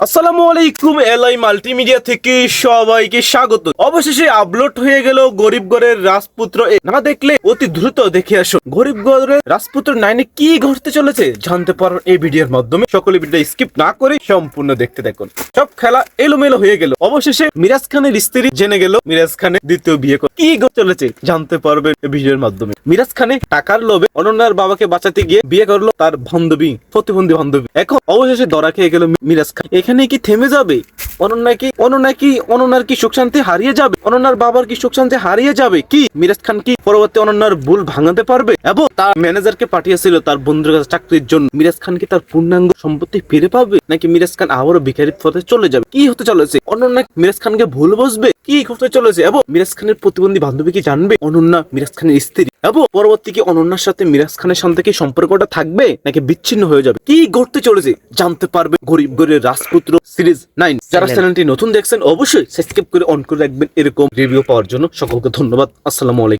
আসসালামু আলাইকুম, LI multimedia থেকে সবাইকে স্বাগত। অবশেষে আপলোড হয়ে গেল গরিব ঘরের রাজপুত্র। না দেখলে অতি দ্রুত দেখে আসুন গরিব ঘরের রাজপুত্র 9 এ কি ঘটতে চলেছে জানতে পারবেন এই ভিডিওর মাধ্যমে। সকলে ভিডিও স্কিপ না করে সম্পূর্ণ দেখতে দেখুন। সব খেলা এলোমেলো হয়ে গেল। অবশেষে মিরাজ খানের স্ত্রী জেনে গেল মিরাজ খানের দ্বিতীয় বিয়ে করে কি ঘটতে চলেছে জানতে পারবেন এই ভিডিওর মাধ্যমে। মিরাজ খানে টাকার লোভে অনন্যার বাবাকে বাঁচাতে গিয়ে বিয়ে করলো তার বান্ধবী, প্রতিবন্ধী বান্ধবী। এখন অবশেষে ধরা খেয়ে গেল মিরাজ খান। এখানে কি থেমে যাবে? অনন্যার কি সুখ শান্তি হারিয়ে যাবে? অনন্যার বাবার কি সুখ শান্তি হারিয়ে যাবে? কি মিরাজ খান কি পরবর্তী অনন্যার ভুল ভাঙাতে পারবে? এবং তার ম্যানেজারকে পাঠিয়েছিল তার বন্ধুর কাছে চাকরির জন্য। মিরাজ খান কি তার পূর্ণাঙ্গ সম্পত্তি ফিরে পাবে, নাকি মিরাজ খান আবারও ভিখারির পথে চলে যাবে? কি হতে চলেছে? অনন্যা মিরাজ খানকে ভুল বুঝবে? কি হতে চলেছে? এবং মিরাজ খানের প্রতিবন্ধী বান্ধবী কি জানবে অনন্যা মিরাজ খানের স্ত্রী? এবং পরবর্তী কি অনন্যার সাথে মিরাজ খানের সাথে কি সম্পর্কটা থাকবে, নাকি বিচ্ছিন্ন হয়ে যাবে? কি ঘটতে চলেছে জানতে পারবে গরিব ঘরের রাজপুত্র সিরিজ 9। যারা চ্যানেলটি নতুন দেখছেন অবশ্যই সাবস্ক্রাইব করে অন করে রাখবেন এরকম রিভিউ পাওয়ার জন্য। সকলকে ধন্যবাদ। আসসালামু আলাইকুম।